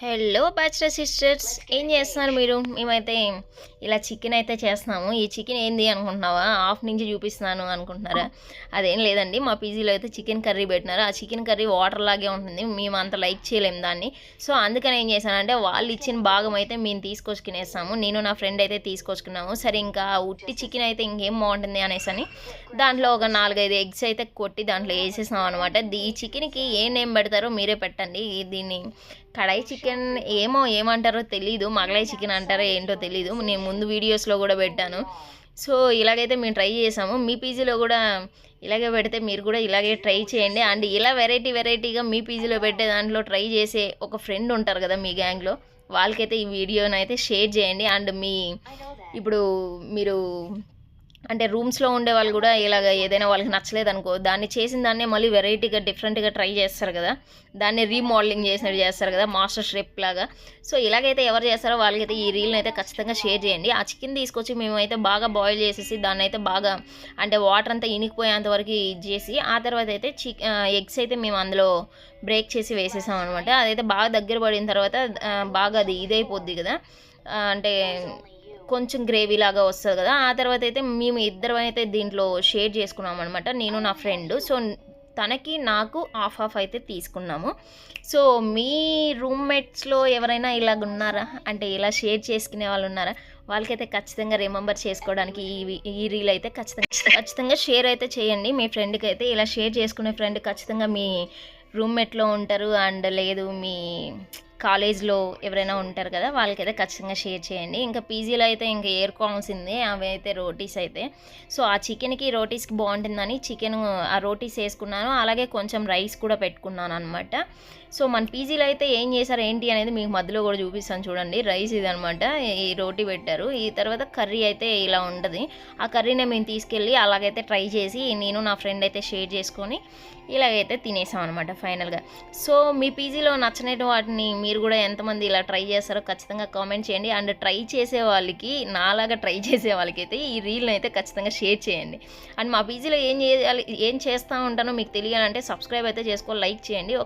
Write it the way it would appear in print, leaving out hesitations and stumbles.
Hello bachelor sisters, ఏం చేస్తున్నారు మీరు? మేమైతే ఇలా చికెన్ అయితే చేస్తున్నాము. ఈ చికెన్ ఏంది అనుకుంటున్నావా? హాఫ్ నుంచి చూపిస్తున్నాను అనుకుంటున్నారా? అదేం లేదండి, మా పీజీలో అయితే చికెన్ కర్రీ పెట్టినారు. ఆ చికెన్ కర్రీ వాటర్ లాగే ఉంటుంది, మేము అంత లైక్ చేయలేము దాన్ని. సో అందుకని ఏం చేశానంటే, వాళ్ళు ఇచ్చిన భాగం అయితే మేము తీసుకొచ్చుకునేస్తాము. నేను నా ఫ్రెండ్ అయితే తీసుకొచ్చుకున్నాము. సరే ఇంకా ఉట్టి చికెన్ అయితే ఇంకేం బాగుంటుంది అనేసి అని దాంట్లో ఒక 4-5 ఎగ్స్ అయితే కొట్టి దాంట్లో వేసేసాం అనమాట. ఈ చికెన్కి ఏ నేమ్ పెడతారో మీరే పెట్టండి. దీన్ని కడాయి చికెన్ ఏమంటారో తెలీదు, మగలాయి చికెన్ అంటారో ఏంటో తెలీదు. నేను ముందు వీడియోస్లో కూడా పెట్టాను. సో ఇలాగైతే మేము ట్రై చేసాము. మీ పీజీలో కూడా ఇలాగే పెడితే మీరు కూడా ఇలాగే ట్రై చేయండి. అండ్ ఇలా వెరైటీగా మీ పీజీలో పెట్టే దాంట్లో ట్రై చేసే ఒక ఫ్రెండ్ ఉంటారు కదా మీ గ్యాంగ్లో, వాళ్ళకైతే ఈ వీడియోని అయితే షేర్ చేయండి. అండ్ ఇప్పుడు మీరు అంటే రూమ్స్లో ఉండే వాళ్ళు కూడా ఇలాగ ఏదైనా వాళ్ళకి నచ్చలేదు అనుకో, దాన్ని చేసిన దాన్నే మళ్ళీ వెరైటీగా డిఫరెంట్గా ట్రై చేస్తారు కదా, దాన్ని రీమోడలింగ్ చేసినట్టు చేస్తారు కదా, మాస్టర్ షెఫ్ లాగా. సో ఇలాగైతే ఎవరు చేస్తారో వాళ్ళకైతే ఈ రీల్ని అయితే ఖచ్చితంగా షేర్ చేయండి. ఆ చికెన్ తీసుకొచ్చి మేమైతే బాగా బాయిల్ చేసేసి దాన్ని అయితే బాగా అంటే వాటర్ అంతా ఇనికిపోయేంత వరకు ఇది చేసి, ఆ తర్వాత అయితే ఎగ్స్ అయితే మేము అందులో బ్రేక్ చేసి వేసేసాం అనమాట. అదైతే బాగా దగ్గర పడిన తర్వాత బాగా అది ఇదైపోద్ది కదా, అంటే కొంచెం గ్రేవీ లాగా వస్తుంది కదా. ఆ తర్వాత అయితే మేము ఇద్దరం అయితే దీంట్లో షేర్ చేసుకున్నాం అనమాట, నేను నా ఫ్రెండ్. సో తనకి నాకు హాఫ్ అయితే తీసుకున్నాము. సో మీ రూమ్మేట్స్లో ఎవరైనా ఇలాగ ఉన్నారా, అంటే ఇలా షేర్ చేసుకునే వాళ్ళు ఉన్నారా? వాళ్ళకైతే ఖచ్చితంగా రిమెంబర్ చేసుకోవడానికి ఈ రీల్ అయితే ఖచ్చితంగా షేర్ అయితే చేయండి. మీ ఫ్రెండ్కి అయితే ఇలా షేర్ చేసుకునే ఫ్రెండ్ ఖచ్చితంగా మీ రూమ్మేట్లో ఉంటారు. అండ్ లేదు మీ కాలేజ్లో ఎవరైనా ఉంటారు కదా, వాళ్ళకైతే ఖచ్చితంగా షేర్ చేయండి. ఇంకా పీజీలో అయితే ఇంకా ఏరుకోవాల్సిందే అవి అయితే రోటీస్ అయితే. సో ఆ చికెన్కి రోటీస్కి బాగుంటుందని చికెన్ ఆ రోటీస్ వేసుకున్నాను, అలాగే కొంచెం రైస్ కూడా పెట్టుకున్నాను అనమాట. సో మన పీజీలో అయితే ఏం చేశారు ఏంటి అనేది మీకు మధ్యలో కూడా చూపిస్తాను చూడండి. రైస్ ఇది అనమాట, ఈ రోటీ పెట్టారు. ఈ తర్వాత కర్రీ అయితే ఇలా ఉంటుంది. ఆ కర్రీనే మేము తీసుకెళ్ళి అలాగైతే ట్రై చేసి నేను నా ఫ్రెండ్ అయితే షేర్ చేసుకొని ఇలాగైతే తినేసాం అనమాట ఫైనల్గా. సో మీ పీజీలో నచ్చనేటి వాటిని మీరు కూడా ఎంతమంది ఇలా ట్రై చేస్తారో ఖచ్చితంగా కామెంట్ చేయండి. అండ్ ట్రై చేసే వాళ్ళకి, నాలాగా ట్రై చేసే వాళ్ళకైతే ఈ రీల్ని అయితే ఖచ్చితంగా షేర్ చేయండి. అండ్ మా పీజీలో ఏం చేయాలి, ఏం చేస్తూ ఉంటానో మీకు తెలియాలంటే సబ్స్క్రైబ్ అయితే చేసుకో, లైక్ చేయండి.